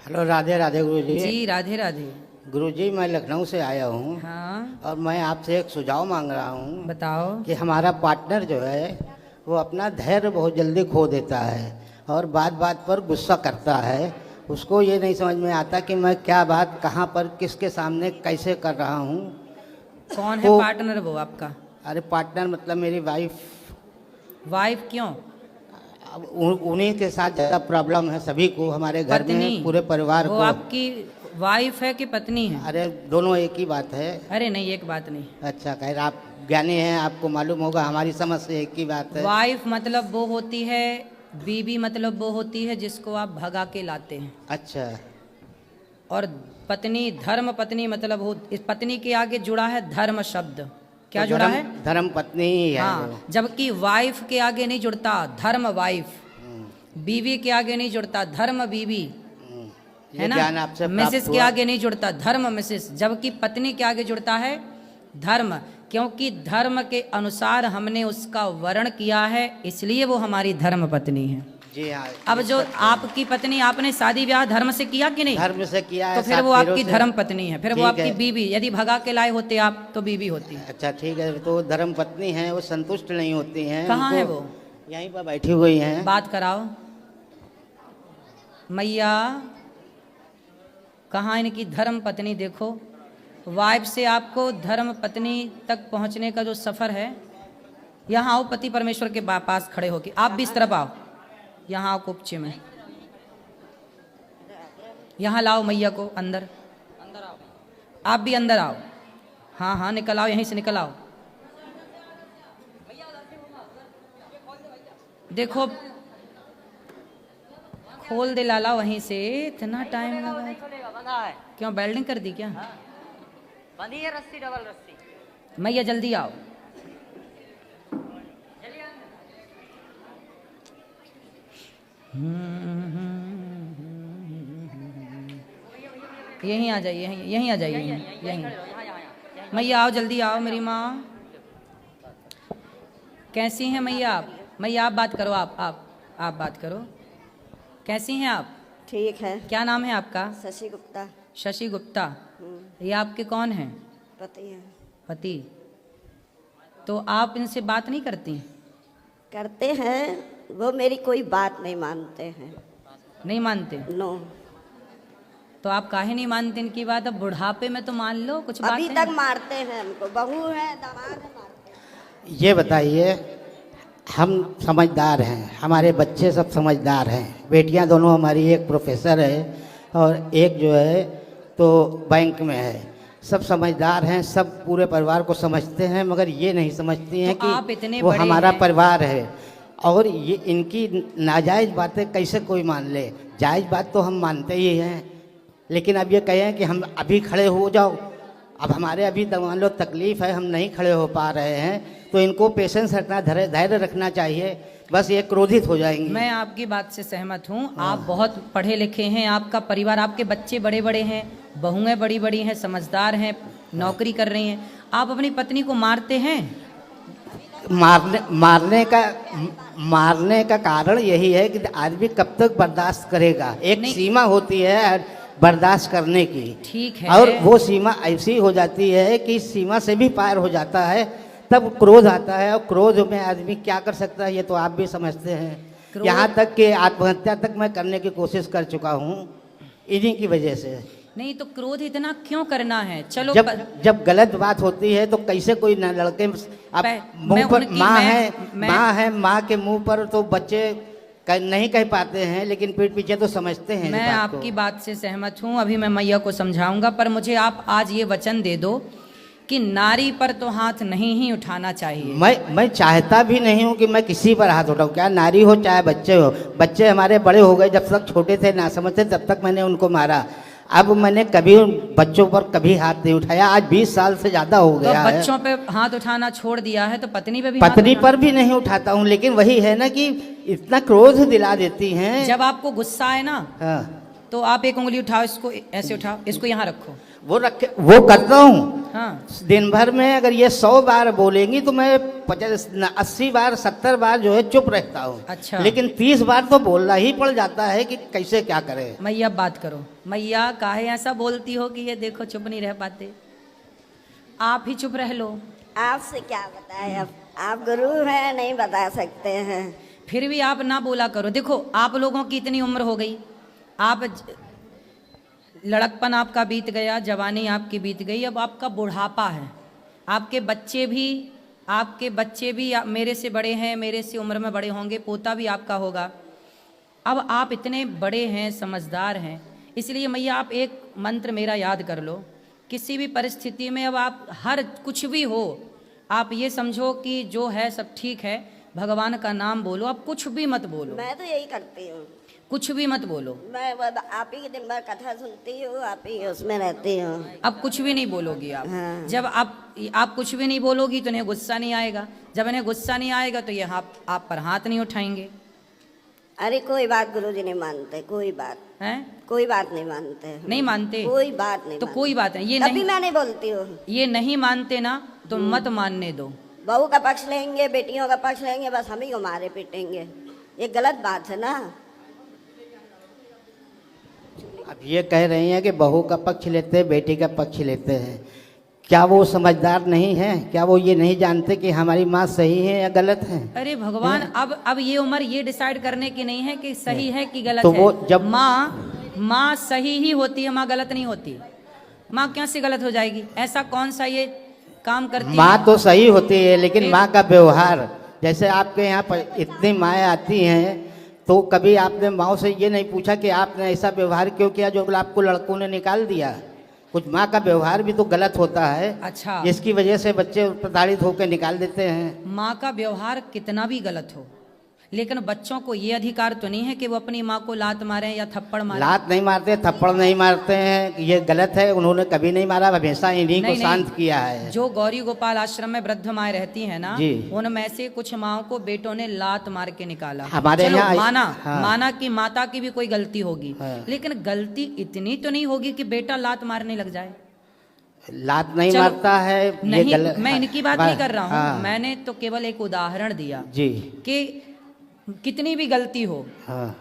Hello, Radhe Radhe गुरुजी। जी राधे राधे। गुरुजी, मैं लखनऊ से आया हूँ। हाँ और मैं आपसे एक सुझाव मांग रहा हूँ बताओ। कि हमारा पार्टनर जो है वो अपना धैर्य बहुत जल्दी खो देता है और बात बात पर गुस्सा करता है। उसको ये नहीं समझ में आता कि मैं क्या बात कहाँ पर किसके सामने कैसे कर रहा हूँ। कौन है तो पार्टनर वो आपका? अरे पार्टनर मतलब मेरी वाइफ। वाइफ क्यों? अब उन्हीं के साथ ज़्यादा प्रॉब्लम है सभी को, हमारे घर पत्नी? में पूरे परिवार वो को। आपकी वाइफ है कि पत्नी है? अरे दोनों एक ही बात है। अरे नहीं, एक बात नहीं। अच्छा, खैर आप ज्ञानी हैं, आपको मालूम होगा, हमारी समझ से एक ही बात है। वाइफ मतलब वो होती है, बीवी मतलब वो होती है जिसको आप भगा के लाते हैं। अच्छा। और पत्नी, धर्म पत्नी मतलब हो, इस पत्नी के आगे जुड़ा है धर्म शब्द। क्या तो जुड़ा है? धर्म पत्नी ही है हाँ, वो। जबकि वाइफ के आगे नहीं जुड़ता धर्म वाइफ, हम्म, बीवी के आगे नहीं जुड़ता धर्म बीवी, हम्म, है ये ना? ज्ञान आपसे मिसेस प्राप्त के हुआ। आगे नहीं जुड़ता धर्म मिसेस, जबकि पत्नी के आगे जुड़ता है धर्म, क्योंकि धर्म के अनुसार हमने उसका वर्ण किया है, इसलिए वो हमारी धर्म पत्नी है। जी हाँ। अब ये जो सत्य है। आपकी पत्नी, आपने शादी ब्याह धर्म से किया कि नहीं? धर्म से किया है, तो फिर 7 वो फेरों आपकी से। धर्म पत्नी है, फिर वो ठीक आपकी है। बीवी। यदि भगा के लाए होते आप तो बीवी होती। अच्छा ठीक है, तो धर्म पत्नी है, वो संतुष्ट नहीं होती हैं। कहाँ है उनको वो? यहीं पर बैठी हुई हैं। बात कराओ मैया, कहाँ इनकी धर्म पत्नी? देखो, वाइफ से आपको धर्म पत्नी तक पहुंचने का जो सफर है, यहाँ आओ पति परमेश्वर के पास खड़े होके। आप भी इस तरफ आओ, यहाँ आओ कुपचे में, यहाँ लाओ मैया को अंदर। अंदर आओ, आप भी अंदर आओ। हाँ हाँ, निकल आओ, यहीं से निकल आओ। देखो, खोल दे लाला वहीं से, इतना टाइम लगा। नहीं खुलेगा, बंधा है। क्यों, बेल्डिंग कर दी क्या? बंधी है रस्सी, डबल रस्सी। मैया जल्दी आओ। यहीं आ जाइए, यहीं आ जाइए, यहीं। यहाँ यहाँ यहाँ मैया आओ, जल्दी आओ मेरी माँ। कैसी हैं मैया आप? मैया आप बात करो, आप बात करो। कैसी हैं आप? ठीक है। क्या नाम है आपका? शशि गुप्ता। शशि गुप्ता। ये आपके कौन हैं? पति है। पति। तो आप इनसे बात नहीं करती? करते हैं, वो मेरी कोई बात नहीं मानते हैं। नहीं मानते? नो। तो आप काहे नहीं मानते इनकी बात? अब बुढ़ापे में तो मान लो, कुछ बात अभी है। तक मारते हैं हमको, बहू है दामाद है, मारते हैं। ये बताइए, हम समझदार हैं, हमारे बच्चे सब समझदार हैं, बेटियां दोनों हमारी, एक प्रोफेसर है और एक जो है तो बैंक में है। सब समझदार हैं, सब पूरे परिवार को समझते हैं, मगर ये नहीं समझती हैं तो आप कि इतने वो बड़े हमारा हैं। परिवार है। और ये इनकी नाजायज़ बातें कैसे कोई मान ले? जायज़ बात तो हम मानते ही हैं, लेकिन अब ये कहें कि हम अभी खड़े हो जाओ, अब हमारे अभी मान लो तकलीफ़ है, हम नहीं खड़े हो पा रहे हैं, तो इनको पेशेंस रखना, धैर्य रखना चाहिए, बस ये क्रोधित हो जाएंगी। मैं आपकी बात से सहमत हूँ। आप बहुत पढ़े लिखे हैं, आपका परिवार, आपके बच्चे बड़े बड़े हैं, बहुएं बड़ी बड़ी हैं, समझदार हैं, नौकरी कर रही हैं। आप अपनी पत्नी को मारते हैं? मारने का कारण यही है कि आदमी कब तक बर्दाश्त करेगा। एक नहीं। सीमा होती है बर्दाश्त करने की। ठीक है। और वो सीमा ऐसी हो जाती है कि सीमा से भी पार हो जाता है, तब क्रोध आता है, और क्रोध में आदमी क्या कर सकता है ये तो आप भी समझते हैं। यहाँ तक कि आत्महत्या तक मैं करने की कोशिश कर चुका हूँ इन्हीं की वजह से। नहीं तो क्रोध इतना क्यों करना है? चलो जब गलत बात होती है तो कैसे कोई न लड़के अब मुंह पर माँ है, माँ के मुंह पर तो बच्चे नहीं कह पाते हैं, लेकिन पीठ पीछे तो समझते हैं। मैं आपकी बात से सहमत हूँ, अभी मैं मैया को समझाऊंगा, पर मुझे आप आज ये वचन दे दो कि नारी पर तो हाथ नहीं ही उठाना चाहिए। मैं चाहता भी नहीं हूँ कि मैं किसी पर हाथ उठाऊँ, क्या नारी हो चाहे बच्चे हो। बच्चे हमारे बड़े हो गए, जब तक छोटे थे ना समझते तब तक मैंने उनको मारा। अब मैंने कभी उन बच्चों पर कभी हाथ नहीं उठाया, आज 20 साल से ज़्यादा हो गया है। बच्चों पे हाथ उठाना छोड़ दिया है तो पत्नी पे भी पत्नी पर भी नहीं उठाता हूँ, लेकिन वही है ना कि इतना क्रोध दिला देती हैं। जब आपको गुस्सा आए ना, हाँ, तो आप एक उंगली उठाओ, इसको ऐसे उठाओ, इसको यहाँ रखो। वो करता हूँ। हाँ, दिन भर में अगर ये 100 बार बोलेंगी तो मैं 80 बार 70 बार जो है चुप रहता हूँ। अच्छा। लेकिन 30 बार तो बोलना ही पड़ जाता है कि कैसे क्या करें। मैया बात करो। मैया काहे ऐसा बोलती हो कि ये देखो चुप नहीं रह पाते? आप ही चुप रह लो। आपसे क्या बताएं, अब आप गुरु हैं, नहीं बता सकते हैं। फिर भी आप ना बोला करो। देखो आप लोगों की इतनी उम्र हो गई, आप लड़कपन आपका बीत गया, जवानी आपकी बीत गई, अब आपका बुढ़ापा है। आपके बच्चे भी मेरे से बड़े हैं, मेरे से उम्र में बड़े होंगे, पोता भी आपका होगा। अब आप इतने बड़े हैं, समझदार हैं, इसलिए मैया आप एक मंत्र मेरा याद कर लो। किसी भी परिस्थिति में अब आप कुछ भी हो, आप ये समझो कि जो है सब ठीक है, भगवान का नाम बोलो, आप कुछ भी मत बोलो। मैं तो यही करती हूँ, कुछ भी मत बोलो। मैं आप ही के दिन भर कथा सुनती हूँ, आप ही उसमें रहती हूँ। अब कुछ भी नहीं बोलोगी आप। हाँ। जब आप कुछ भी नहीं बोलोगी तो इन्हें गुस्सा नहीं आएगा, जब इन्हें गुस्सा नहीं आएगा तो ये आप पर हाथ नहीं उठाएंगे। अरे कोई बात गुरुजी नहीं मानते, कोई बात हैं? कोई बात नहीं मानते। नहीं मानते? कोई बात नहीं तो मानते। कोई बात नहीं, ये तभी नहीं, मैं नहीं बोलती हूँ। ये नहीं मानते ना तो मत मानने दो। बहू का पक्ष लेंगे, बेटियों का पक्ष लेंगे, बस हम ही को मारे पीटेंगे, ये गलत बात है ना। अब ये कह रही हैं कि बहू का पक्ष लेते हैं, बेटी का पक्ष लेते हैं। क्या वो समझदार नहीं है? क्या वो ये नहीं जानते कि हमारी माँ सही है या गलत है? अरे भगवान, अब ये उम्र ये डिसाइड करने की नहीं है कि सही है कि गलत तो है। वो जब माँ सही ही होती है, माँ गलत नहीं होती। माँ क्या से गलत हो जाएगी? ऐसा कौन सा ये काम करती है? माँ तो सही होती है, लेकिन माँ का व्यवहार, जैसे आपके यहाँ पर इतनी माएँ आती हैं, तो कभी आपने माँ से ये नहीं पूछा कि आपने ऐसा व्यवहार क्यों किया जो आपको लड़कों ने निकाल दिया? कुछ माँ का व्यवहार भी तो गलत होता है। अच्छा, जिसकी वजह से बच्चे प्रताड़ित होकर निकाल देते हैं। माँ का व्यवहार कितना भी गलत हो, लेकिन बच्चों को ये अधिकार तो नहीं है कि वो अपनी माँ को लात मारे या थप्पड़ मारे। लात नहीं मारते, थप्पड़ नहीं मारते हैं, ये गलत है। उन्होंने कभी नहीं मारा, हमेशा इन्हीं को शांत किया है। जो गौरी गोपाल आश्रम में वृद्ध माएँ रहती हैं ना, उनमें से कुछ माओ को बेटों ने लात मार के निकाला। हमारे यहाँ माना कि माता की भी कोई गलती होगी, लेकिन गलती इतनी तो नहीं होगी कि बेटा लात मारने लग जाए। लात नहीं मारता है, नहीं, मैं इनकी बात नहीं कर रहा हूँ, मैंने तो केवल एक उदाहरण दिया जी कि कितनी भी गलती हो,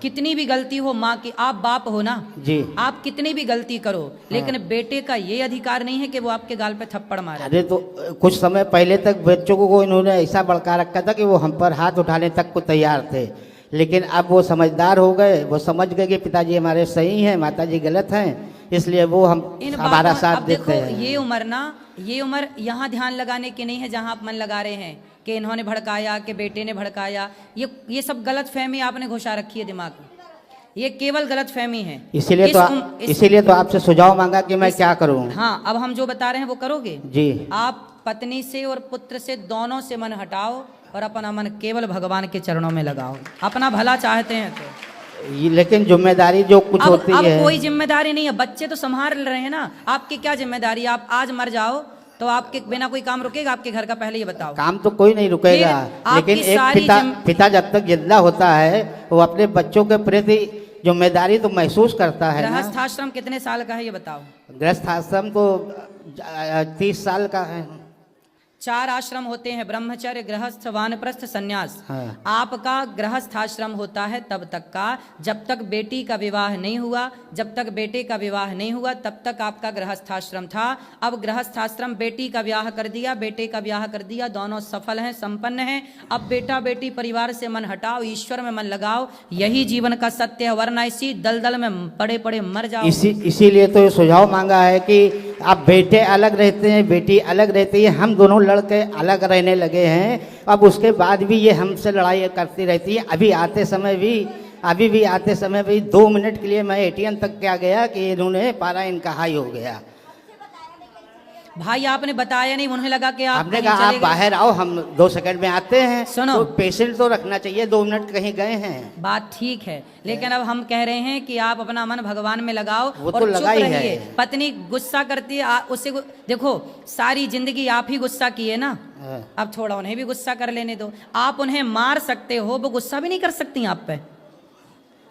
कितनी भी गलती हो, माँ की, आप बाप हो ना जी, आप कितनी भी गलती करो, लेकिन बेटे का ये अधिकार नहीं है कि वो आपके गाल पे थप्पड़ मारे। अरे तो कुछ समय पहले तक बच्चों को इन्होंने ऐसा भड़का रखा था कि वो हम पर हाथ उठाने तक को तैयार थे, लेकिन अब वो समझदार हो गए। वो समझ गए कि पिताजी हमारे सही हैं, माताजी गलत हैं, इसलिए वो हमारा साथ देते हैं। ये उम्र यहाँ ध्यान लगाने की नहीं है जहाँ आप मन लगा रहे हैं कि इन्होंने भड़काया, कि बेटे ने भड़काया। ये सब गलत फहमी आपने घुसा रखी है दिमाग में, ये केवल गलत फहमी है। इसीलिए तो आपसे सुझाव मांगा कि मैं क्या करूं। हाँ, अब हम जो बता रहे हैं वो करोगे जी। आप पत्नी से और पुत्र से दोनों से मन हटाओ और अपना मन केवल भगवान के चरणों में लगाओ। अपना भला चाहते हैं तो। लेकिन जिम्मेदारी जो कुछ होती है, कोई जिम्मेदारी नहीं है, बच्चे तो संभाल रहे हैं ना। आपकी क्या जिम्मेदारी? आप आज मर जाओ तो आपके बिना कोई काम रुकेगा आपके घर का? पहले ये बताओ। काम तो कोई नहीं रुकेगा, लेकिन एक पिता जब तक जिंदा होता है वो अपने बच्चों के प्रति जिम्मेदारी तो महसूस करता है। गृहस्थाश्रम कितने साल का है ये बताओ? गृहस्थाश्रम तो 30 साल का है। 4 आश्रम होते हैं, ब्रह्मचर्य, गृहस्थ, वानप्रस्थ, संन्यास। हाँ। आपका गृहस्थाश्रम होता है तब तक का जब तक बेटी का विवाह नहीं हुआ। जब तक बेटे का विवाह नहीं हुआ तब तक आपका गृहस्थाश्रम था। अब गृहस्थाश्रम, बेटी का ब्याह कर दिया, बेटे का ब्याह कर दिया, दोनों सफल हैं, संपन्न हैं। अब बेटा बेटी परिवार से मन हटाओ, ईश्वर में मन लगाओ, यही जीवन का सत्य है, वरना इसी दलदल में पड़े पड़े मर जाओ। इसीलिए तो सुझाव मांगा है कि अब बेटे अलग रहते हैं, बेटी अलग रहती है, हम दोनों लड़के अलग रहने लगे हैं। अब उसके बाद भी ये हमसे लड़ाई करती रहती है। अभी भी आते समय भी 2 मिनट के लिए मैं ATM तक क्या गया कि इन्होंने पारा इनका हाई हो गया। भाई आपने बताया नहीं, उन्हें लगा कि आपने कहा आप बाहर आओ, हम 2 सेकंड में आते हैं। सुनो, तो पेशेंट तो रखना चाहिए, 2 मिनट कहीं गए हैं। बात ठीक है, लेकिन अब हम कह रहे हैं कि आप अपना मन भगवान में लगाओ वो और तो चुप लगा ही रहिए। है। पत्नी गुस्सा करती है, उससे देखो सारी जिंदगी आप ही गुस्सा किए ना, अब थोड़ा उन्हें भी गुस्सा कर लेने दो। आप उन्हें मार सकते हो, वो गुस्सा भी नहीं कर सकती आप पे।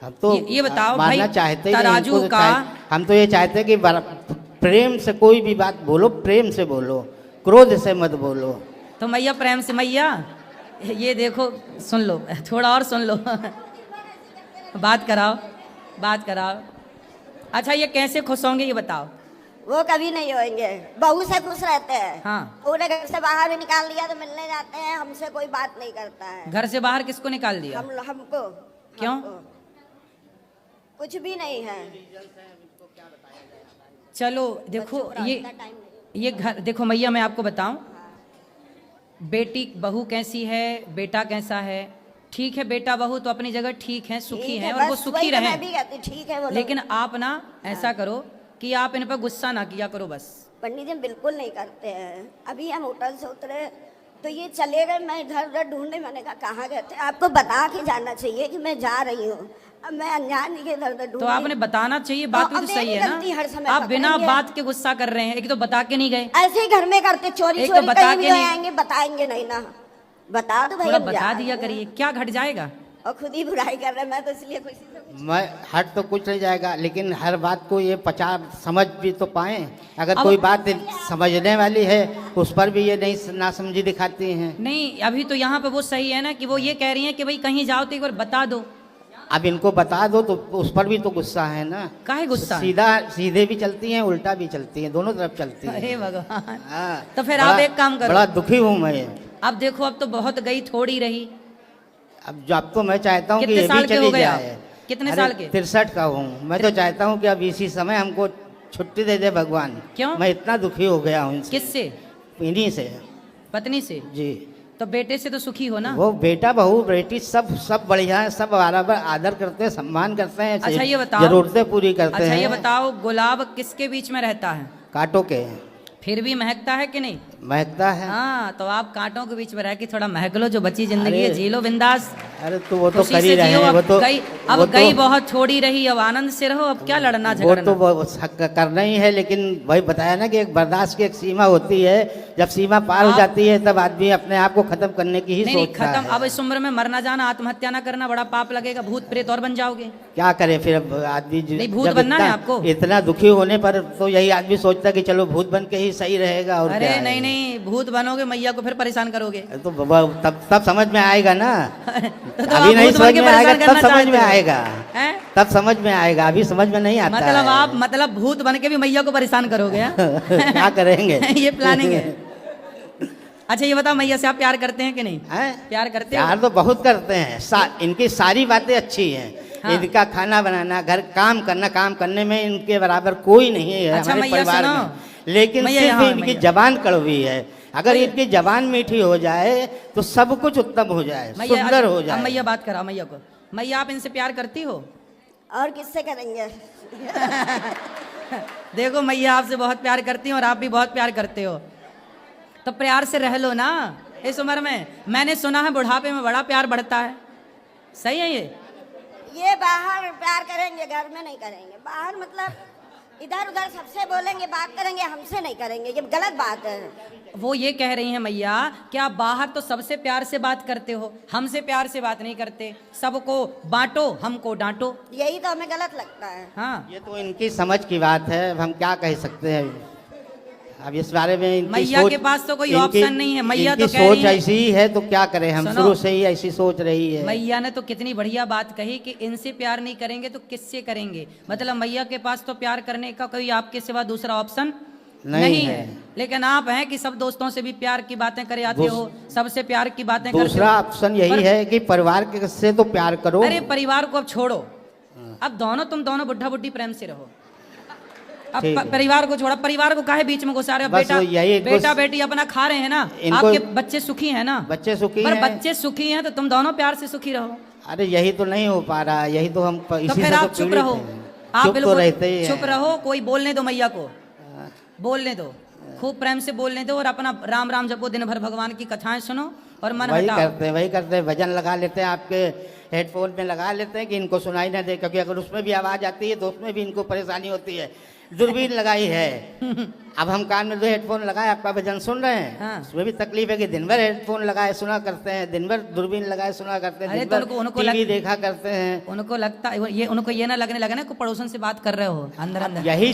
हम तो ये बताओ भाई, मानना चाहते ही नहीं, तराजू इनको तो का- हम तो ये चाहते हैं कि प्रेम से कोई भी बात बोलो, प्रेम से बोलो, क्रोध से मत बोलो। तो मैया प्रेम से, मैया ये देखो, सुन लो, थोड़ा और सुन लो। बात कराओ, बात कराओ। अच्छा ये कैसे खुश होंगे ये बताओ। वो कभी नहीं होंगे, बहू से खुश रहते हैं। हाँ। उन्हें घर से बाहर भी निकाल दिया तो मिलने जाते हैं, हमसे कोई बात नहीं करता है। घर से बाहर किसको निकाल दिया? हमको। क्यों? हमको। कुछ भी नहीं है। चलो देखो, बच्चों को ये इतना टाइम नहीं। ये घर देखो मैया, मैं आपको बताऊं, बेटी बहू कैसी है, बेटा कैसा है। ठीक है, बेटा बहू तो अपनी जगह ठीक है, सुखी ठीक है है, और वो बस सुखी वही तो रहे। मैं भी कहती हूँ, ठीक है वो लोग। लेकिन आप ना ऐसा करो कि आप इन पर गुस्सा ना किया करो बस। पंडित जी बिल्कुल नहीं करते हैं। अभी हम होटल से उतरे तो ये चले गए, मैं इधर उधर ढूंढने, मैंने कहा कहाँ गए थे? आपको बता के जाना चाहिए कि मैं जा रही हूँ। अब मैं अनजान के इधर उधर ढूंढ। तो आपने बताना चाहिए, बात भी तो सही है हर समय ना। आप बिना पकड़ेंगे। बात के गुस्सा कर रहे हैं। एक तो बता के नहीं गए, ऐसे ही घर में करते, चोरी एक तो चोरी बता कहीं के भी नहीं- आएंगे, बताएंगे नहीं ना। बता दो भाई, थोड़ा हम जा बता रहे दिया हैं। करिए, क्या घट जाएगा। और खुद ही बुराई कर रहे हैं, मैं तो इसलिए खुशी से। मैं हट तो कुछ नहीं जाएगा, लेकिन हर बात को ये पचा समझ भी तो पाए। अगर अब- कोई बात समझने वाली है उस पर भी ये नहीं नासमझी दिखाती हैं। नहीं, अभी तो यहाँ पे वो सही है ना कि वो ये कह रही हैं कि भाई कहीं जाओ तो एक बार बता दो। अब इनको बता दो तो उस पर भी तो गुस्सा है ना। काहे गुस्सा है? सीधे भी चलती हैं, उल्टा भी चलती हैं, दोनों तरफ चलती हैं। अरे भगवान। हाँ, तो फिर आप एक काम करो। बड़ा दुखी हूँ मैं। अब देखो, अब तो बहुत गई, थोड़ी रही। अब तो मैं चाहता हूँ कि कितने ये साल भी के हो चली गए आप? जाए। कितने अरे, साल के? 63 का हूँ मैं। तो चाहता हूँ कि अब इसी समय हमको छुट्टी दे दे भगवान। क्यों? मैं इतना दुखी हो गया हूँ इनसे। किससे? इन्हीं से। पत्नी से? जी। तो बेटे से तो सुखी हो ना। वो बेटा बहू बेटी सब बढ़िया है, सब बराबर आदर करते हैं, सम्मान करते हैं। अच्छा ये बताओ, जरूरतें पूरी करते अच्छा हैं। ये बताओ, गुलाब किसके बीच में रहता है? कांटों के। फिर भी महकता है कि नहीं? महकता है। हाँ, तो आप कांटों के बीच में रह के थोड़ा महक लो, जो बची जिंदगी है अरे, जी लो बिंदास। अरे तो वो तो खुशी कर ही से रहे जियो। हैं। वो अब तो गई, अब वो गई तो- बहुत थोड़ी रही, अब आनंद से रहो। अब क्या लड़ना वो झगड़ना। तो वो करना ही है, लेकिन वही बताया ना कि एक बर्दाश्त की एक सीमा होती है। जब सीमा पार हो जाती है तब आदमी अपने आप को खत्म करने की ही नहीं नहीं, सोचता खत्म। है। अब इस उम्र में मरना जाना, आत्महत्या ना करना, बड़ा पाप लगेगा, भूत प्रेत और बन जाओगे। क्या करे फिर अब आदमी नहीं, भूत जब बनना है इतना- आपको। इतना दुखी होने पर तो यही आदमी सोचता है कि चलो भूत बन के ही सही रहेगा। और अरे क्या है। नहीं नहीं, भूत बनोगे मैया को फिर परेशान करोगे। तो तब समझ में आएगा ना। तो अभी आप नहीं भूत बन समझ के में आएगा, परेशान तब करना समझ में चाहते हो। आएगा। हैं? तब समझ में आएगा, अभी समझ में नहीं आता मतलब है। आप मतलब भूत बन के भी मैया को परेशान करोगे हैं? क्या करेंगे। ये प्लानिंग है। अच्छा ये बताओ, मैया से आप प्यार करते हैं कि नहीं? हैं? प्यार करते हो? प्यार तो बहुत करते हैं। इनकी सारी बातें अच्छी हैं। हाँ। इनका खाना बनाना, घर काम करना, काम करने में इनके बराबर कोई नहीं है अच्छा, हमारे मैया परिवार सुनो। में। लेकिन मैया सिर्फ यहाँ है, इनकी मैया। जबान कड़वी है। अगर इनकी जबान मीठी हो जाए तो सब कुछ उत्तम हो जाए, मैया सुंदर हो अब जाए। मैया बात करा मैया को। मैया आप इनसे प्यार करती हो? और किससे करेंगे? देखो मैया आपसे बहुत प्यार करती हो और आप भी बहुत प्यार करते हो, तो प्यार से रह लो ना इस उम्र में। मैंने सुना है बुढ़ापे में बड़ा प्यार बढ़ता है, सही है ये? बाहर प्यार करेंगे, घर में नहीं करेंगे। बाहर मतलब इधर उधर सबसे बोलेंगे, बात करेंगे, हमसे नहीं करेंगे, ये गलत बात है। वो ये कह रही हैं मैया कि आप बाहर तो सबसे प्यार से बात करते हो, हमसे प्यार से बात नहीं करते। सबको बांटो, हमको डांटो। यही तो हमें गलत लगता है। हाँ, ये तो इनकी समझ की बात है, अब हम क्या कह सकते हैं। अब इस बारे में इनकी मैया सोच, के पास तो कोई इनकी- ऑप्शन नहीं है। मैया इनकी तो कह रही सोच है, ऐसी ही है तो क्या करें हम। सुनो। शुरू से ही ऐसी सोच रही है। मैया ने तो कितनी बढ़िया बात कही कि इनसे प्यार नहीं करेंगे तो किससे करेंगे। मतलब मैया के पास तो प्यार करने का कोई आपके सिवा दूसरा ऑप्शन नहीं है। लेकिन आप हैं कि सब दोस्तों से भी प्यार की बातें करे आते हो, सबसे प्यार की बातें करते दूसरा हो। ऑप्शन यही है कि परिवार के से तो प्यार करो। अरे परिवार को अब छोड़ो, अब तुम दोनों बुढ़ा बुढ़ी प्रेम से रहो। अब ठीक है। परिवार को छोड़ा, परिवार को काहे बीच में घुसा रहे हो? बस वो यही बेटा बेटी अपना खा रहे हैं ना, इनको- आपके बच्चे सुखी हैं ना। बच्चे सुखी पर हैं। बच्चे सुखी हैं तो तुम दोनों प्यार से सुखी रहो। अरे यही तो नहीं हो पा रहा, यही तो हम तो इसी फिर से आप तो चुप पीड़ित रहो, हैं। आप चुप तो बिल्कुल रहते ही चुप हैं। रहो। कोई बोलने दो मैया को, बोलने दो, खूब प्रेम से बोलने दो और अपना राम राम जपो, दिन भर भगवान की कथाएं सुनो और मन वही हटाओ। वही करते हैं। भजन लगा लेते हैं, आपके हेडफोन में लगा लेते हैं कि इनको सुनाई ना दे, क्योंकि अगर उसमें भी आवाज़ आती है तो उसमें भी इनको परेशानी होती है। दूरबीन लगाई है। अब हम कान में 2 हेडफोन लगाए, आपका भजन सुन रहे हैं। हाँ। उसमें भी तकलीफ है कि दिन भर हेडफोन लगाए सुना करते हैं, दिन भर दूरबीन लगाए सुना करते हैं, अरे दिन तो भर उनको टीवी देखा करते हैं। उनको लगता ये उनको ये ना लगने लगा ना कि पड़ोसन से बात कर रहे हो अंदर अंदर, यही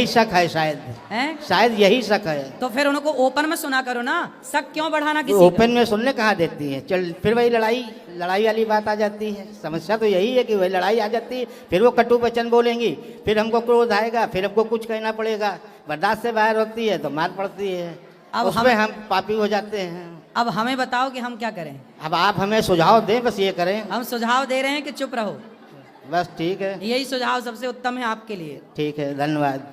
शक है शायद, हैं? शायद यही शक है। तो फिर उनको ओपन में सुना करो ना, शक क्यों बढ़ाना तो किसी का? ओपन में सुनने कहाँ देती है? चल फिर वही लड़ाई वाली बात आ जाती है। समस्या तो यही है कि वही लड़ाई आ जाती है, फिर वो कटु वचन बोलेंगी, फिर हमको क्रोध आएगा, फिर हमको कुछ कहना पड़ेगा, बर्दाश्त से बाहर होती है तो मार पड़ती है, अब उसमें हम पापी हो जाते हैं। अब हमें बताओ कि हम क्या करें? अब आप हमें सुझाव दें, बस ये करें। हम सुझाव दे रहे हैं कि चुप रहो, बस ठीक है, यही सुझाव सबसे उत्तम है आपके लिए। ठीक है, धन्यवाद।